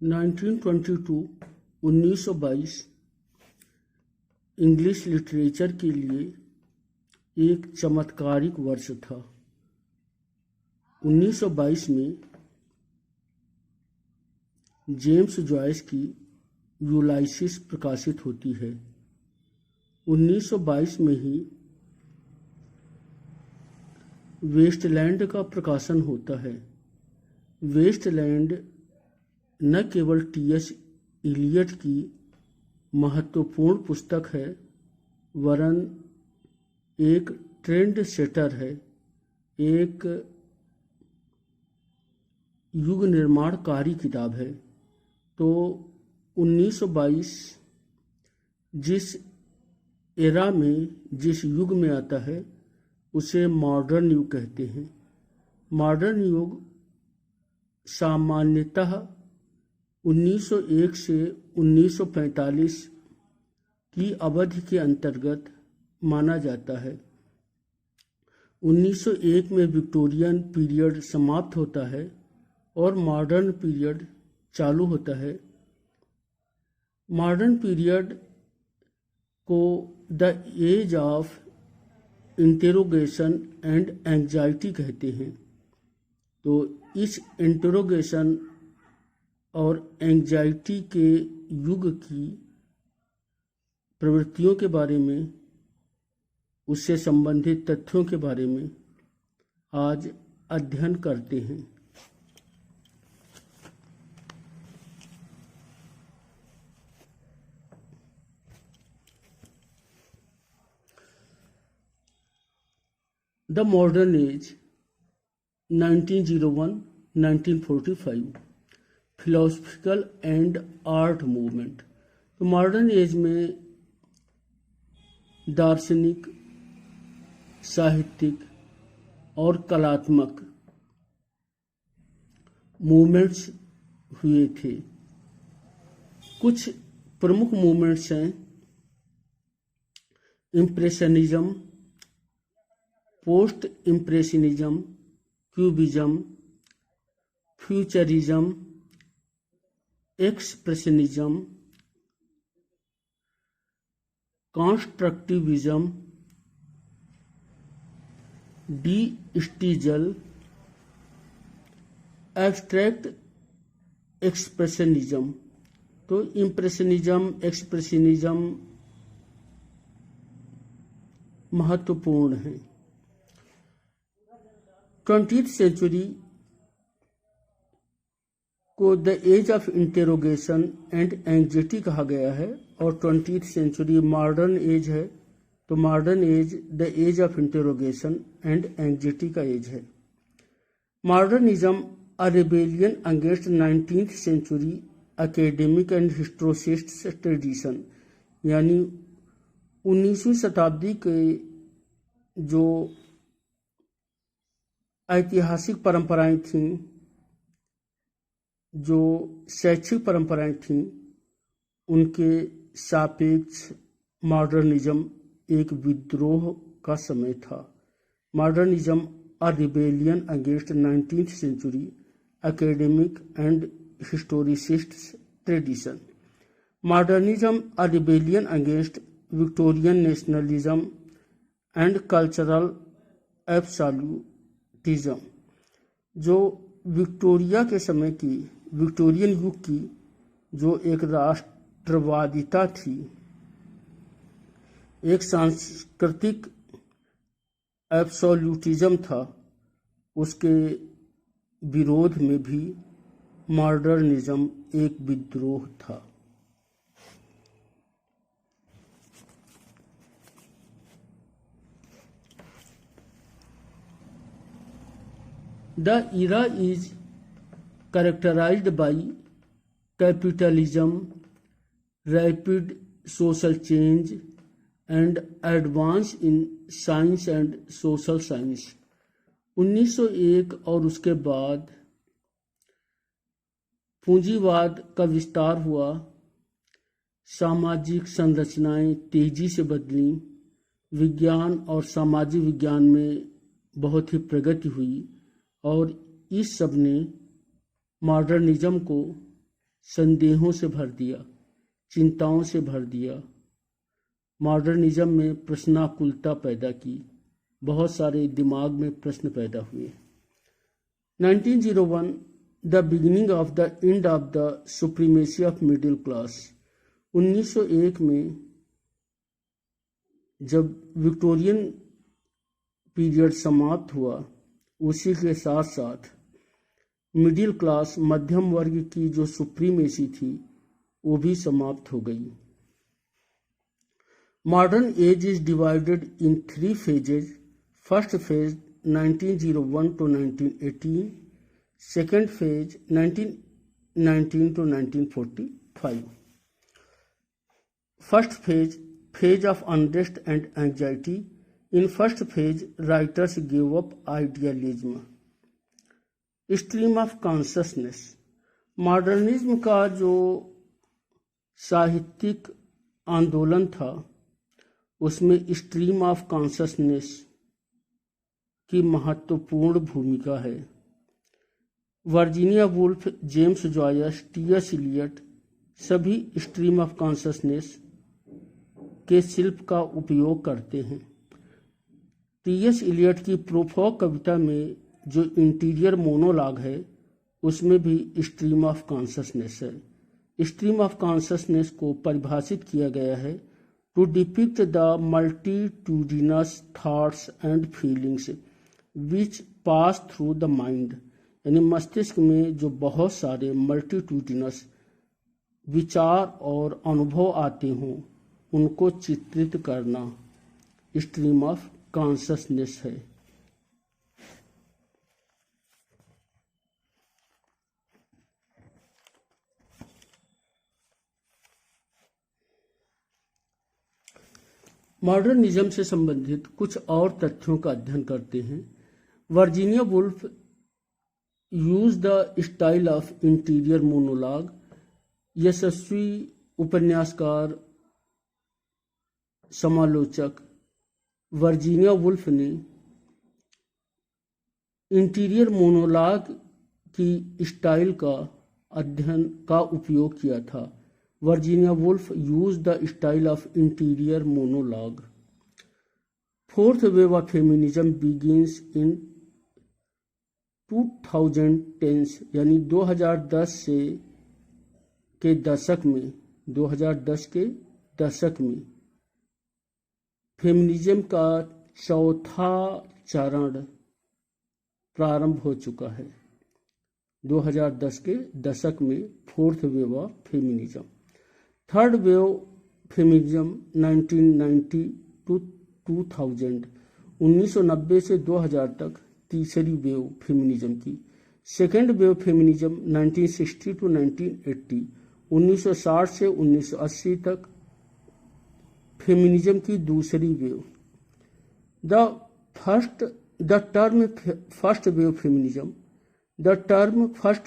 1922 1922 English literature के लिए एक चमत्कारिक वर्ष था। 1922 में जेम्स जॉयस की यूलाइसिस प्रकाशित होती है। 1922 में ही वेस्टलैंड का प्रकाशन होता है। वेस्टलैंड न केवल टी.एस. इलियट की महत्वपूर्ण पुस्तक है, वरन एक ट्रेंड सेटर है, एक युग निर्माणकारी किताब है। तो 1922 जिस एरा में, जिस युग में आता है, उसे मॉडर्न युग कहते हैं। मॉडर्न युग सामान्यतः 1901 से 1945 की अवधि के अंतर्गत माना जाता है। 1901 में विक्टोरियन पीरियड समाप्त होता है और मॉडर्न पीरियड चालू होता है। मॉडर्न पीरियड को the age of interrogation and anxiety कहते हैं। तो इस इंटेरोगेशन और एंग्जाइटी के युग की प्रवृत्तियों के बारे में, उससे संबंधित तथ्यों के बारे में आज अध्ययन करते हैं। The modern age 1901-1945 philosophical and art movement. तो मॉडर्न एज में दार्शनिक, साहित्यिक और कलात्मक मूवमेंट्स हुए थे। कुछ प्रमुख मूवमेंट्स हैं: impressionism, post impressionism, cubism, futurism, expressionism, constructivism, de stijl, abstract expressionism. तो इम्प्रेशनिज्म, एक्सप्रेशनिज्म महत्वपूर्ण है। 20th सेंचुरी को the age of interrogation and anxiety कहा गया है और 20th सेंचुरी मॉडर्न एज है। तो modern age the age of interrogation and anxiety का एज है। Modernism a rebellion against 19th century academic and historicist tradition, यानी 19वीं शताब्दी के जो ऐतिहासिक परंपराएं थीं, जो शैक्षिक परंपराएं थीं, उनके सापेक्ष मॉडर्निज्म एक विद्रोह का समय था। Modernism a rebellion against 19th century academic and historicist tradition. Modernism a rebellion against Victorian nationalism and cultural absolutism. जो विक्टोरिया के समय की, विक्टोरियन युग की जो एक राष्ट्रवादिता थी, एक सांस्कृतिक एब्सोल्यूटिज्म था, उसके विरोध में भी मॉडर्निज्म एक विद्रोह था। The era is characterized by capitalism, rapid social change, and advance in science and social science। 1901 और उसके बाद पूंजीवाद का विस्तार हुआ, सामाजिक संरचनाएं तेजी से बदली, विज्ञान और सामाजिक विज्ञान में बहुत ही प्रगति हुई और इस सब ने मॉडर्निज्म को संदेहों से भर दिया, चिंताओं से भर दिया। मॉडर्निज्म में प्रश्नाकुलता पैदा की, बहुत सारे दिमाग में प्रश्न पैदा हुए। 1901 the beginning of the end of the supremacy of middle class. 1901 में जब विक्टोरियन पीरियड समाप्त हुआ, उसी के साथ साथ मिडिल क्लास मध्यम वर्ग की जो सुप्रीमेसी थी वो भी समाप्त हो गई। Modern age is divided in 3 phases. First phase 1901 to 1918, second phase 1919 to 1945. First phase, phase of unrest and anxiety. In first phase, writers gave up idealism. Stream of consciousness. Modernism का जो साहित्यिक आंदोलन था उसमें स्ट्रीम ऑफ कॉन्शसनेस की महत्वपूर्ण भूमिका है। Virginia Woolf, James Joyce, TS. Eliot सभी स्ट्रीम ऑफ कॉन्शसनेस के शिल्प का उपयोग करते हैं। टी.एस. इलियट की प्रोफोक कविता में जो इंटीरियर मोनोलॉग है उसमें भी स्ट्रीम ऑफ कॉन्शसनेस है। स्ट्रीम ऑफ कॉन्शसनेस को परिभाषित किया गया है to depict the multitudinous thoughts and feelings which pass through the mind, यानी मस्तिष्क में जो बहुत सारे मल्टीट्यूडिनस विचार और अनुभव आते हों उनको चित्रित करना स्ट्रीम ऑफ कॉन्शसनेस है। मॉडर्निज्म से संबंधित कुछ और तथ्यों का अध्ययन करते हैं। Virginia Woolf use the style of interior monologue. यशस्वी उपन्यासकार समालोचक वर्जीनिया वुल्फ ने इंटीरियर मोनोलॉग की स्टाइल का अध्ययन का उपयोग किया था। Virginia Woolf used the style of interior monologue. Fourth wave of feminism begins in 2010s, यानी 2010 से के दशक में 2010 के दशक में फेमिनिज्म का चौथा चरण प्रारंभ हो चुका है। 2010 के दशक में fourth wave of feminism. Third wave feminism 1990 to 2000, 1990 से 2000 तक तीसरी वेव फेमिनिज्म की। सेकेंड वेव फेमिनिज्म 1960 to 1980, 1960 से 1980 तक फेमिनिज्म की दूसरी wave. The term first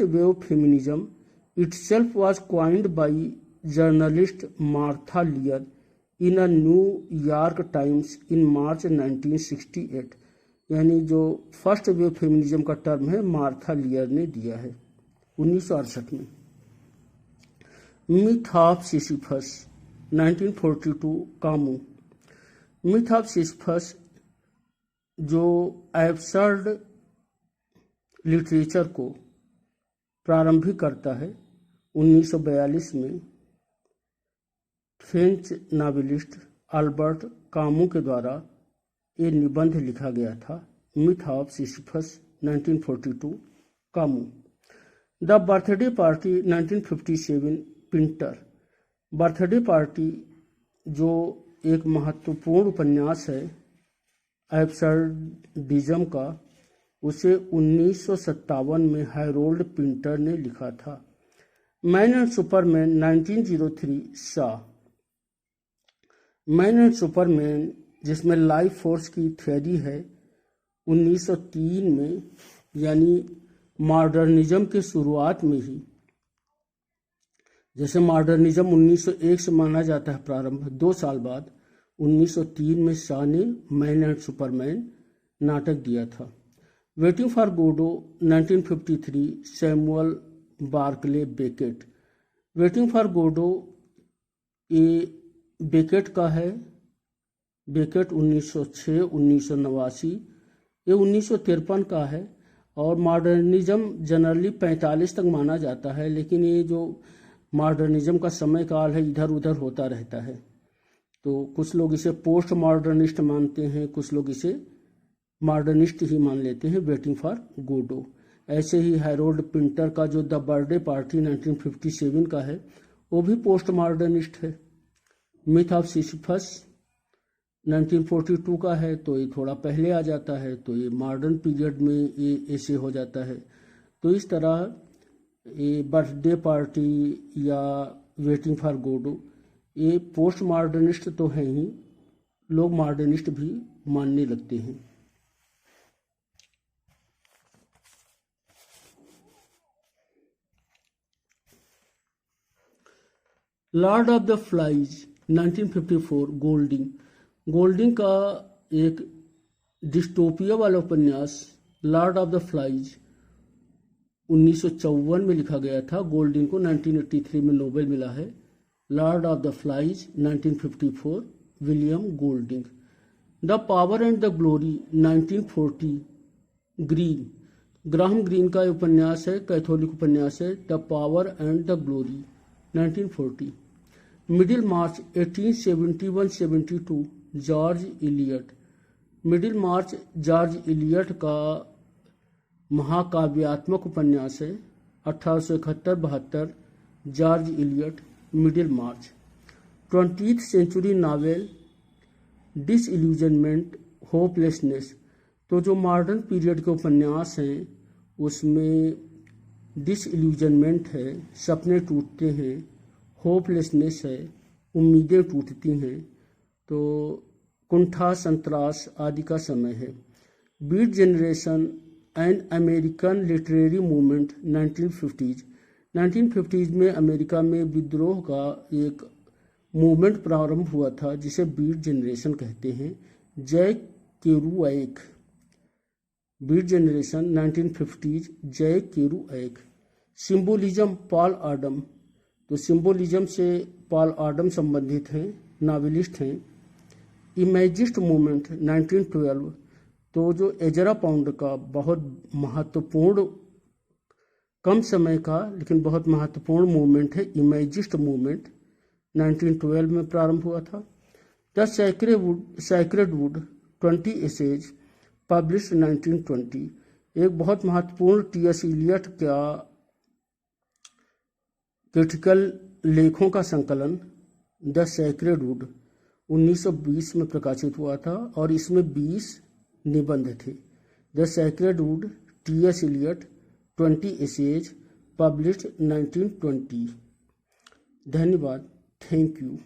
wave feminism itself was coined by journalist Martha Lear in a New York Times in March 1968, यानी जो फर्स्ट वेव फेमिनिज्म का टर्म है Martha लियर ने दिया है 1968 में। Myth of Sisyphus 1942 Camus. Myth of Sisyphus जो absurd literature को प्रारंभिक करता है 1942 में फ्रेंच नॉवेलिस्ट अल्बर्ट कामू के द्वारा ये निबंध लिखा गया था। Myth of Sisyphus 1942 Camus. The birthday party 1957 Pinter. Birthday party जो एक महत्वपूर्ण उपन्यास है एब्सर्डिज्म का, उसे 1957 में हैरोल्ड पिंटर ने लिखा था। मैन एंड सुपरमैन 1903 शा। मैन एंड सुपरमैन जिसमें लाइफ फोर्स की थ्योरी है 1903 में, यानी मॉडर्निज्म के शुरुआत में ही। जैसे मॉडर्निज्म 1901 से माना जाता है प्रारंभ, 2 साल बाद 1903 में शाह ने मैन एंड सुपरमैन नाटक दिया था। Waiting for Godot 1953 Samuel Barclay Beckett. Waiting for Godot ये बेकेट का है। बेकेट 1906 1989, ये 1953 का है। और मॉडर्निज्म जनरली 45 तक माना जाता है, लेकिन ये जो मॉडर्निज्म का समय काल है इधर उधर होता रहता है। तो कुछ लोग इसे पोस्ट मॉडर्निस्ट मानते हैं, कुछ लोग इसे मॉडर्निस्ट ही मान लेते हैं। Waiting for Godot. ऐसे ही हैरोल्ड पिंटर का जो द बर्थडे पार्टी 1957 का है वो भी पोस्ट मॉडर्निस्ट है। मिथ ऑफ सिसिफस 1942 का है, तो ये थोड़ा पहले आ जाता है, तो ये मॉडर्न पीरियड में ये ऐसे हो जाता है। तो इस तरह ये बर्थडे पार्टी या वेटिंग फॉर गोडो ये पोस्ट मॉडर्निस्ट तो हैं ही, लोग मॉडर्निस्ट भी मानने लगते हैं। Lord of the flies 1954 Golding. Golding का एक डिस्टोपिया वाला उपन्यास लॉर्ड ऑफ द फ्लाइज 1954 में लिखा गया था। गोल्डिंग को 1983 में नोबेल मिला है। Lord of the flies 1954 William Golding. The power and the glory 1940 Greene. Graham Greene का उपन्यास है, कैथोलिक उपन्यास है। The power and the glory 1940। Middlemarch 1871-72 George Eliot. Middlemarch George Eliot का महाकाव्यात्मक उपन्यास है। 1871-72 George Eliot Middlemarch. 20th century novel disillusionment hopelessness. तो जो मॉडर्न पीरियड के उपन्यास हैं उसमें डिसइल्यूजनमेंट है, सपने टूटते हैं, होपलेसनेस है, उम्मीदें टूटती हैं, तो कुंठा संतरास आदि का समय है। Beat generation and American literary movement 1950s। 1950s में अमेरिका में विद्रोह का एक मूवमेंट प्रारंभ हुआ था जिसे बीट जनरेशन कहते हैं। जय केरुएक। बीट जनरेशन 1950s जय केरुएक। Symbolism Paul Adam. तो सिंबोलिज्म से पॉल आडम संबंधित हैं, नावेलिस्ट हैं। Imagist movement 1912। तो जो एजरा पाउंड का बहुत महत्वपूर्ण, कम समय का लेकिन बहुत महत्वपूर्ण मूवमेंट है, इमेजिस्ट मूवमेंट 1912 में प्रारंभ हुआ था। The sacred wood 20 essays published 1920। एक बहुत महत्वपूर्ण टी.एस. इलियट का क्रिटिकल लेखों का संकलन द सैक्रेड वुड 1920 में प्रकाशित हुआ था और इसमें 20 निबंध थे। The sacred wood TS. Eliot 20 essays published 1920। धन्यवाद। Thank you.